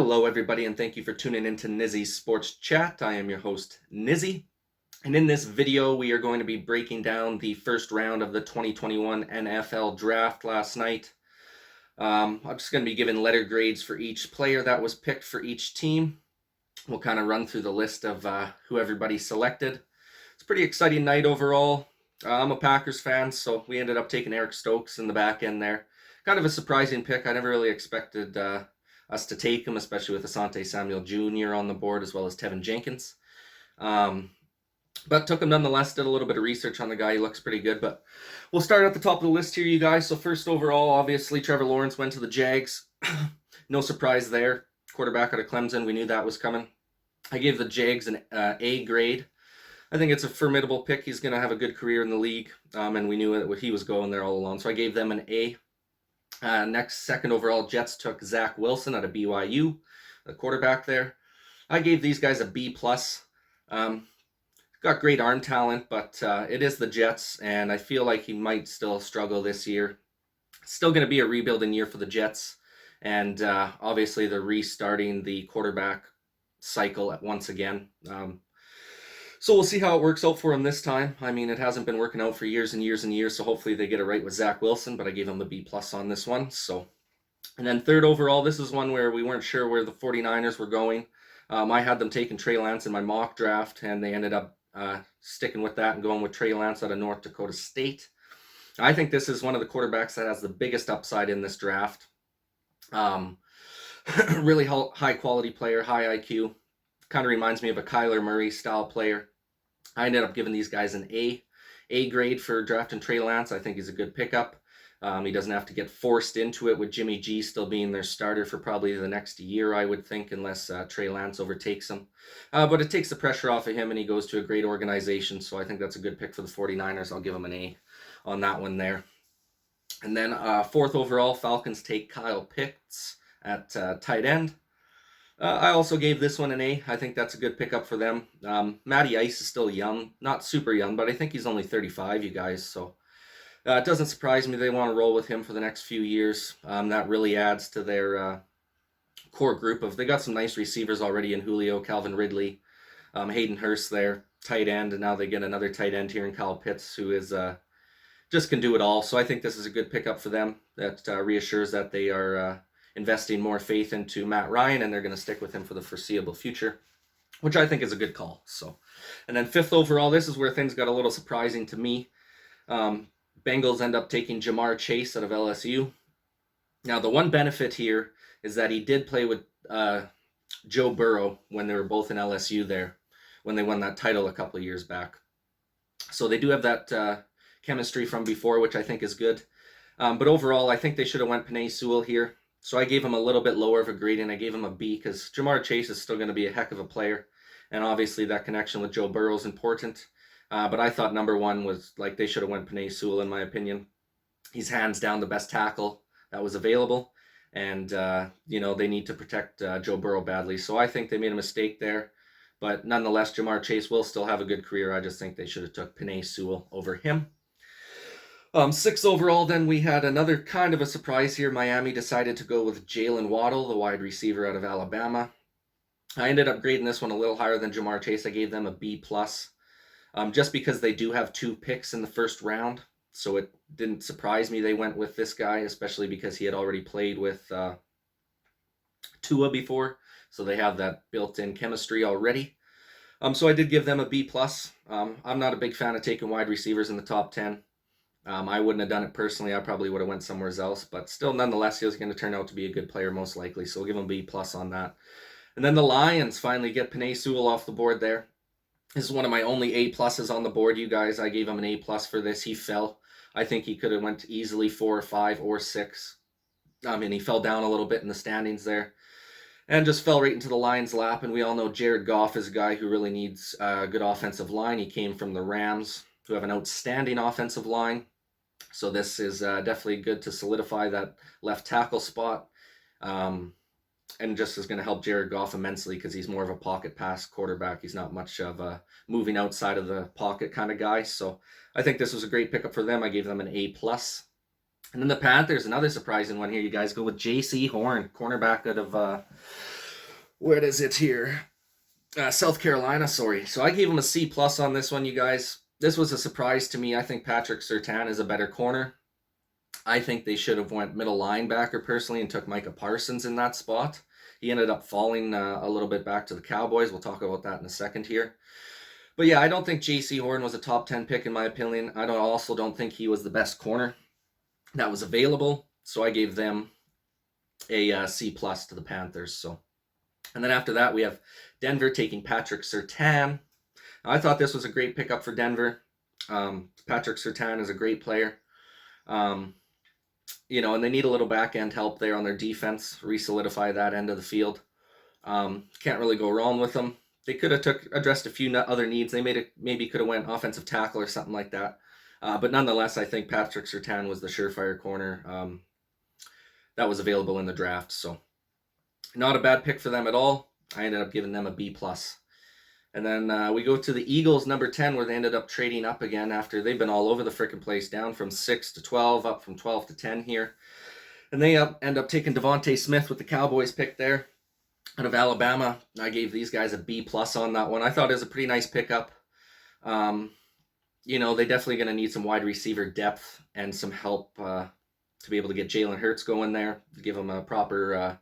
Hello, everybody, and thank you for tuning into Nizzy's Sports Chat. I am your host, Nizzy, and in this video, we are going to be breaking down the first round of the 2021 NFL Draft last night. I'm just going to be giving letter grades for each player that was picked for each team. We'll kind of run through the list of who everybody selected. It's a pretty exciting night overall. I'm a Packers fan, so we ended up taking Eric Stokes in the back end there. Kind of a surprising pick. I never really expected us to take him, especially with Asante Samuel Jr. on the board, as well as Tevin Jenkins. But took him nonetheless, did a little bit of research on the guy. He looks pretty good, but we'll start at the top of the list here, you guys. So first overall, obviously, Trevor Lawrence went to the Jags. No surprise there. Quarterback out of Clemson, we knew that was coming. I gave the Jags an A grade. I think it's a formidable pick. He's going to have a good career in the league, and we knew it, he was going there all along. So I gave them an A. Next, second overall, Jets took Zach Wilson out of BYU, the quarterback there. I gave these guys a B+. Got great arm talent, but it is the Jets, and I feel like he might still struggle this year. Still going to be a rebuilding year for the Jets, and obviously they're restarting the quarterback cycle once again. So we'll see how it works out for him this time. I mean, it hasn't been working out for years and years and years, so hopefully they get it right with Zach Wilson, but I gave him a B+ on this one. And then third overall, this is one where we weren't sure where the 49ers were going. I had them taking Trey Lance in my mock draft, and they ended up sticking with that and going with Trey Lance out of North Dakota State. I think this is one of the quarterbacks that has the biggest upside in this draft. Really high quality player, high IQ. Kind of reminds me of a Kyler Murray style player. I ended up giving these guys an A grade for drafting Trey Lance. I think he's a good pickup. He doesn't have to get forced into it with Jimmy G still being their starter for probably the next year, I would think, unless Trey Lance overtakes him. But it takes the pressure off of him, and he goes to a great organization, so I think that's a good pick for the 49ers. I'll give him an A on that one there. And then fourth overall, Falcons take Kyle Pitts at tight end. I also gave this one an A. I think that's a good pickup for them. Matty Ice is still young. Not super young, but I think he's only 35, you guys. So it doesn't surprise me they want to roll with him for the next few years. That really adds to their core group of... They got some nice receivers already in Julio, Calvin Ridley, Hayden Hurst there, tight end, and now they get another tight end here in Kyle Pitts, who is just can do it all. So I think this is a good pickup for them. That reassures that they are... investing more faith into Matt Ryan, and they're going to stick with him for the foreseeable future, which I think is a good call. And then fifth overall, this is where things got a little surprising to me. Bengals end up taking Jamar Chase out of LSU. Now, the one benefit here is that he did play with Joe Burrow when they were both in LSU there, when they won that title a couple of years back. So they do have that chemistry from before, which I think is good. But overall, I think they should have went Penei Sewell here. So I gave him a little bit lower of a grade, and I gave him a B because Jamar Chase is still going to be a heck of a player. And obviously that connection with Joe Burrow is important. But I thought number one was, like, they should have went Penei Sewell, in my opinion. He's hands down the best tackle that was available. And, they need to protect Joe Burrow badly. So I think they made a mistake there. But nonetheless, Jamar Chase will still have a good career. I just think they should have took Penei Sewell over him. Sixth overall, then we had another kind of a surprise here. Miami decided to go with Jalen Waddle, the wide receiver out of Alabama. I ended up grading this one a little higher than Jamar Chase. I gave them a B+, just because they do have 2 picks in the first round. So it didn't surprise me they went with this guy, especially because he had already played with Tua before. So they have that built-in chemistry already. So I did give them a B+. I'm not a big fan of taking wide receivers in the top 10. I wouldn't have done it personally. I probably would have went somewhere else, but still, nonetheless, he was going to turn out to be a good player most likely, so we'll give him a B+ on that. And then the Lions finally get Penei Sewell off the board there. This is one of my only A+s on the board, you guys. I gave him an A+ for this. He fell. I think he could have went easily 4 or 5 or 6. And he fell down a little bit in the standings there and just fell right into the Lions' lap. And we all know Jared Goff is a guy who really needs a good offensive line. He came from the Rams, who have an outstanding offensive line. So this is definitely good to solidify that left tackle spot. And just is going to help Jared Goff immensely because he's more of a pocket pass quarterback. He's not much of a moving outside of the pocket kind of guy. So I think this was a great pickup for them. I gave them an A+. And then the Panthers, another surprising one here. You guys go with J.C. Horn, cornerback out of Where is it here? South Carolina, sorry. So I gave him a C plus on this one, you guys. This was a surprise to me. I think Patrick Surtain is a better corner. I think they should have went middle linebacker personally and took Micah Parsons in that spot. He ended up falling a little bit back to the Cowboys. We'll talk about that in a second here. But yeah, I don't think J.C. Horn was a top 10 pick in my opinion. I also don't think he was the best corner that was available. So I gave them a C plus to the Panthers. So, and then after that we have Denver taking Patrick Surtain. I thought this was a great pickup for Denver. Patrick Surtain is a great player. And they need a little back end help there on their defense, re-solidify that end of the field. Can't really go wrong with them. They could have addressed a few other needs. They maybe could have went offensive tackle or something like that. But nonetheless, I think Patrick Surtain was the surefire corner that was available in the draft. So not a bad pick for them at all. I ended up giving them a B plus. And then we go to the Eagles, number 10, where they ended up trading up again after they've been all over the frickin' place, down from 6 to 12, up from 12 to 10 here. And they end up taking Devontae Smith with the Cowboys pick there out of Alabama. I gave these guys a B plus on that one. I thought it was a pretty nice pickup. They're definitely going to need some wide receiver depth and some help to be able to get Jalen Hurts going there, to give him a proper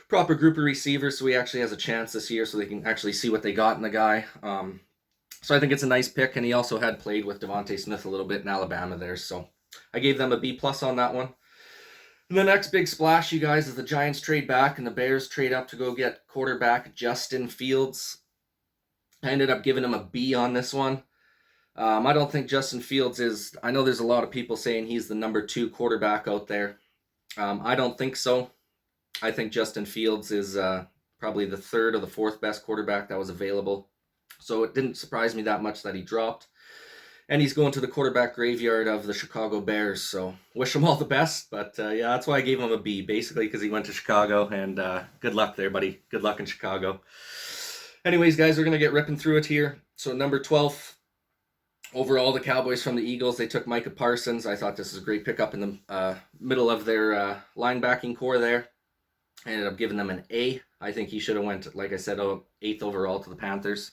group of receivers so he actually has a chance this year so they can actually see what they got in the guy. So I think it's a nice pick, and he also had played with Devontae Smith a little bit in Alabama there. So I gave them a B plus on that one. And the next big splash, you guys, is the Giants trade back and the Bears trade up to go get quarterback Justin Fields. I ended up giving him a B on this one. I don't think Justin Fields is... I know there's a lot of people saying he's the number 2 quarterback out there. I don't think so. I think Justin Fields is probably the 3rd or the 4th best quarterback that was available. So it didn't surprise me that much that he dropped. And he's going to the quarterback graveyard of the Chicago Bears. So wish him all the best. But that's why I gave him a B, basically because he went to Chicago. And good luck there, buddy. Good luck in Chicago. Anyways, guys, we're going to get ripping through it here. So number 12, overall, the Cowboys from the Eagles, they took Micah Parsons. I thought this was a great pickup in the middle of their linebacking core there. I ended up giving them an A. I think he should have went, like I said, 8th overall to the Panthers.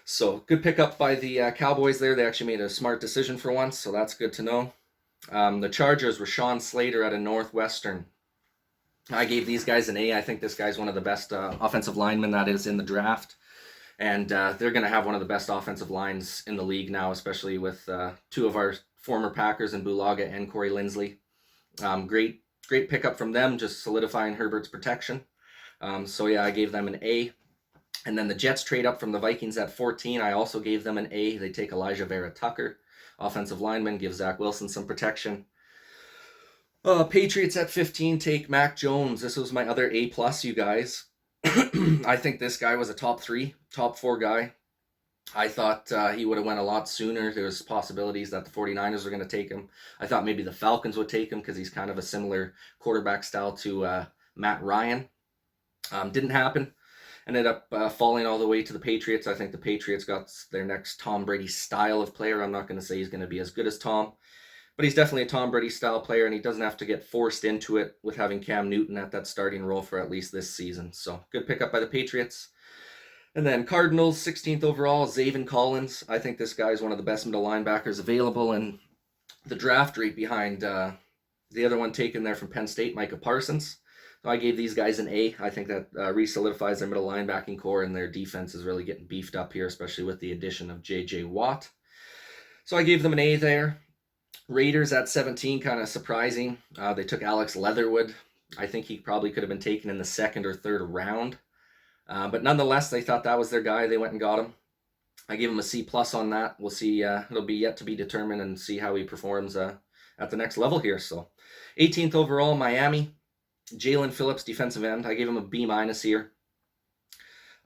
So good pickup by the Cowboys there. They actually made a smart decision for once, so that's good to know. The Chargers, Rashawn Slater out of Northwestern. I gave these guys an A. I think this guy's one of the best offensive linemen that is in the draft. And they're going to have one of the best offensive lines in the league now, especially with 2 of our former Packers in Bulaga and Corey Linsley. Great pickup from them, just solidifying Herbert's protection. I gave them an A. And then the Jets trade up from the Vikings at 14. I also gave them an A. They take Elijah Vera Tucker, offensive lineman, give Zach Wilson some protection. Patriots at 15 take Mac Jones. This was my other A plus, you guys. I think this guy was a top 4 guy. I thought he would have went a lot sooner. There was possibilities that the 49ers were going to take him. I thought maybe the Falcons would take him because he's kind of a similar quarterback style to Matt Ryan. Didn't happen. Ended up falling all the way to the Patriots. I think the Patriots got their next Tom Brady style of player. I'm not going to say he's going to be as good as Tom, but he's definitely a Tom Brady style player, and he doesn't have to get forced into it with having Cam Newton at that starting role for at least this season. So good pickup by the Patriots. And then Cardinals, 16th overall, Zaven Collins. I think this guy is one of the best middle linebackers available, and the draft rate behind the other one taken there from Penn State, Micah Parsons. So I gave these guys an A. I think that re-solidifies their middle linebacking core, and their defense is really getting beefed up here, especially with the addition of J.J. Watt. So I gave them an A there. Raiders at 17, kind of surprising. They took Alex Leatherwood. I think he probably could have been taken in the 2nd or 3rd round. But nonetheless, they thought that was their guy. They went and got him. I gave him a C plus on that. We'll see. It'll be yet to be determined and see how he performs at the next level here. So 18th overall, Miami. Jalen Phillips, defensive end. I gave him a B minus here.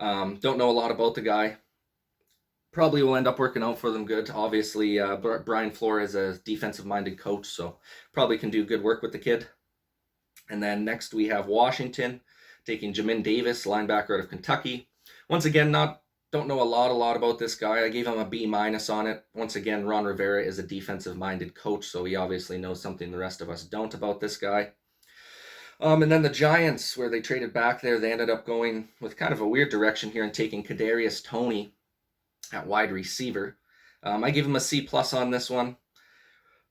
Don't know a lot about the guy. Probably will end up working out for them good. Obviously, Brian Flores is a defensive-minded coach, so probably can do good work with the kid. And then next we have Washington taking Jamin Davis, linebacker out of Kentucky. Once again, don't know a lot about this guy. I gave him a B minus on it. Once again, Ron Rivera is a defensive-minded coach, so he obviously knows something the rest of us don't about this guy. And then the Giants, where they traded back there, they ended up going with kind of a weird direction here and taking Kadarius Toney at wide receiver. I give him a C plus on this one.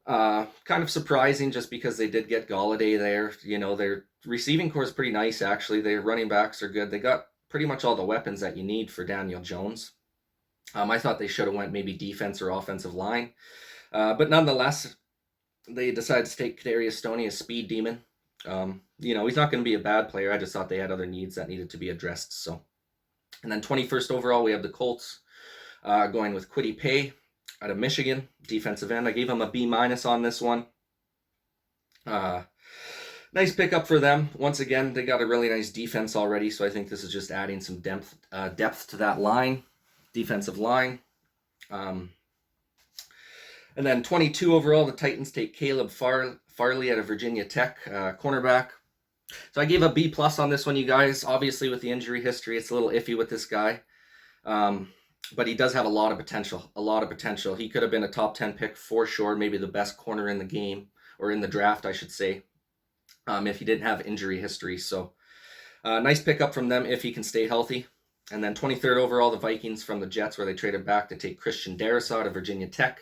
Kind of surprising just because they did get Galladay there. You know, their receiving core is pretty nice, actually. Their running backs are good. They got pretty much all the weapons that you need for Daniel Jones. I thought they should have went maybe defense or offensive line. But nonetheless, they decided to take Kadarius Toney, a speed demon. You know, he's not going to be a bad player. I just thought they had other needs that needed to be addressed. So, and then 21st overall, we have the Colts going with Kwity Paye out of Michigan, defensive end. I gave him a B- on this one. Nice pickup for them. Once again, they got a really nice defense already, so I think this is just adding some depth to that line, defensive line. And then 22 overall, the Titans take Caleb Farley out of Virginia Tech, cornerback. So I gave a B+ on this one, you guys. Obviously, with the injury history, it's a little iffy with this guy. But he does have a lot of potential. He could have been a top 10 pick for sure, maybe the best corner in the game, or in the draft, I should say, if he didn't have injury history. So nice pickup from them if he can stay healthy. And then 23rd overall, the Vikings from the Jets, where they traded back to take Christian Darrisaw out of Virginia Tech.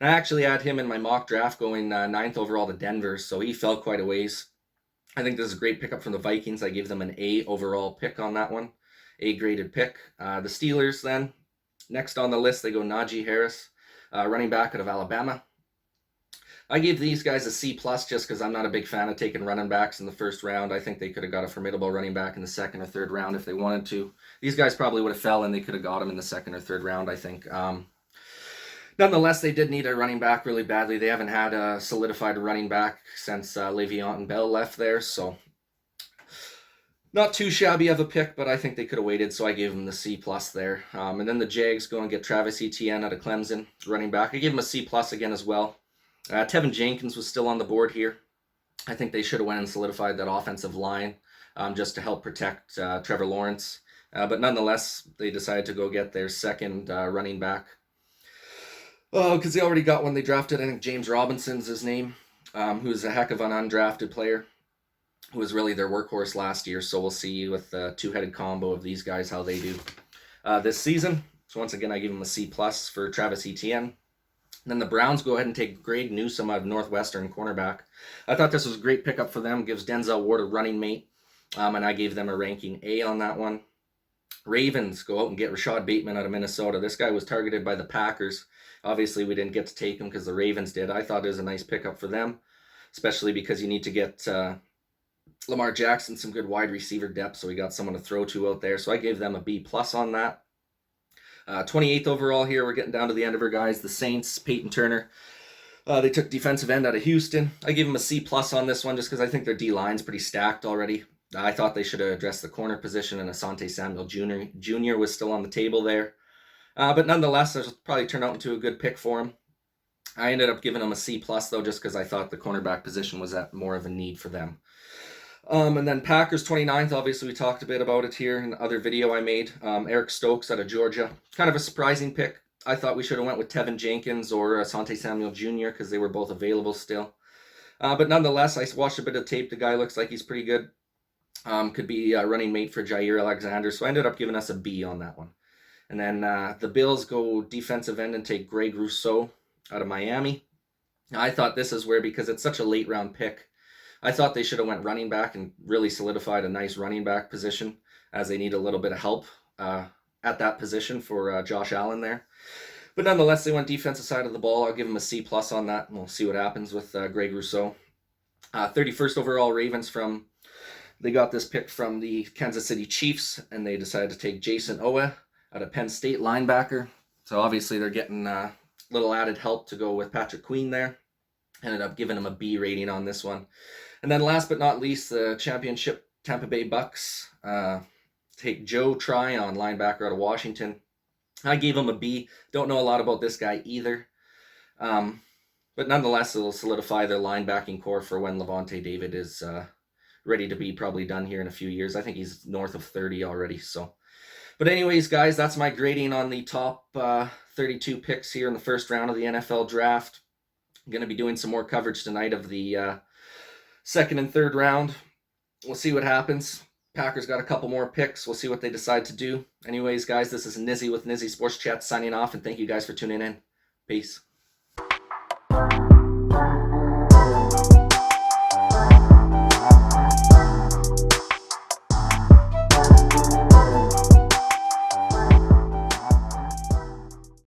And I actually had him in my mock draft going 9th overall to Denver, so he fell quite a ways. I think this is a great pickup from the Vikings. I gave them an A overall pick on that one, A graded pick. The Steelers then, next on the list, they go Najee Harris, running back out of Alabama. I gave these guys a C+ just because I'm not a big fan of taking running backs in the first round. I think they could have got a formidable running back in the second or third round if they wanted to. These guys probably would have fell and they could have got him in the second or third round, I think. Nonetheless, they did need a running back really badly. They haven't had a solidified running back since Le'Veon Bell left there, so not too shabby of a pick, but I think they could have waited, so I gave them the C+ there. And then the Jags go and get Travis Etienne out of Clemson, running back. I gave him a C+ again as well. Tevin Jenkins was still on the board here. I think they should have went and solidified that offensive line just to help protect Trevor Lawrence. But nonetheless, they decided to go get their second running back. Oh, because they already got one they drafted. I think James Robinson's his name, who's a heck of an undrafted player, who was really their workhorse last year. So we'll see with the two-headed combo of these guys how they do this season. So once again, I give them a C+ for Travis Etienne. Then the Browns go ahead and take Greg Newsome out of Northwestern, cornerback. I thought this was a great pickup for them. Gives Denzel Ward a running mate, and I gave them a ranking A on that one. Ravens go out and get Rashad Bateman out of Minnesota. This guy was targeted by the Packers. Obviously, we didn't get to take him because the Ravens did. I thought it was a nice pickup for them, especially because you need to get Lamar Jackson some good wide receiver depth, so we got someone to throw to out there. So I gave them a B+ on that. 28th overall here, we're getting down to the end of our guys. The Saints, Peyton Turner. They took defensive end out of Houston. I gave them a C+ on this one just because I think their D-line's pretty stacked already. I thought they should have addressed the corner position, and Asante Samuel Jr. was still on the table there. But nonetheless, this will probably turn out into a good pick for him. I ended up giving them a C+ though, just because I thought the cornerback position was at more of a need for them. And then Packers 29th, obviously we talked a bit about it here in the other video I made. Eric Stokes out of Georgia. Kind of a surprising pick. I thought we should have went with Tevin Jenkins or Asante Samuel Jr. because they were both available still. But nonetheless, I watched a bit of tape. The guy looks like he's pretty good. Could be a running mate for Jair Alexander. So I ended up giving us a B on that one. And then the Bills go defensive end and take Greg Rousseau out of Miami. I thought this is where, because it's such a late round pick, I thought they should have went running back and really solidified a nice running back position, as they need a little bit of help at that position for Josh Allen there. But nonetheless, they went defensive side of the ball. I'll give them a C+ on that, and we'll see what happens with Greg Rousseau. 31st overall, Ravens they got this pick from the Kansas City Chiefs, and they decided to take Jason Owe out of Penn State, linebacker. So obviously they're getting a little added help to go with Patrick Queen there. Ended up giving him a B rating on this one. And then last but not least, the championship Tampa Bay Bucks take Joe Tryon, linebacker out of Washington. I gave him a B. Don't know a lot about this guy either. But nonetheless, it'll solidify their linebacking core for when Levante David is ready to be probably done here in a few years. I think he's north of 30 already. So, but anyways, guys, that's my grading on the top 32 picks here in the first round of the NFL draft. I'm going to be doing some more coverage tonight of the second and third round. we'll see what happens. Packers got a couple more picks. We'll see what they decide to do. Anyways, guys, this is Nizzy with Nizzy Sports Chat signing off, and thank you guys for tuning in. Peace.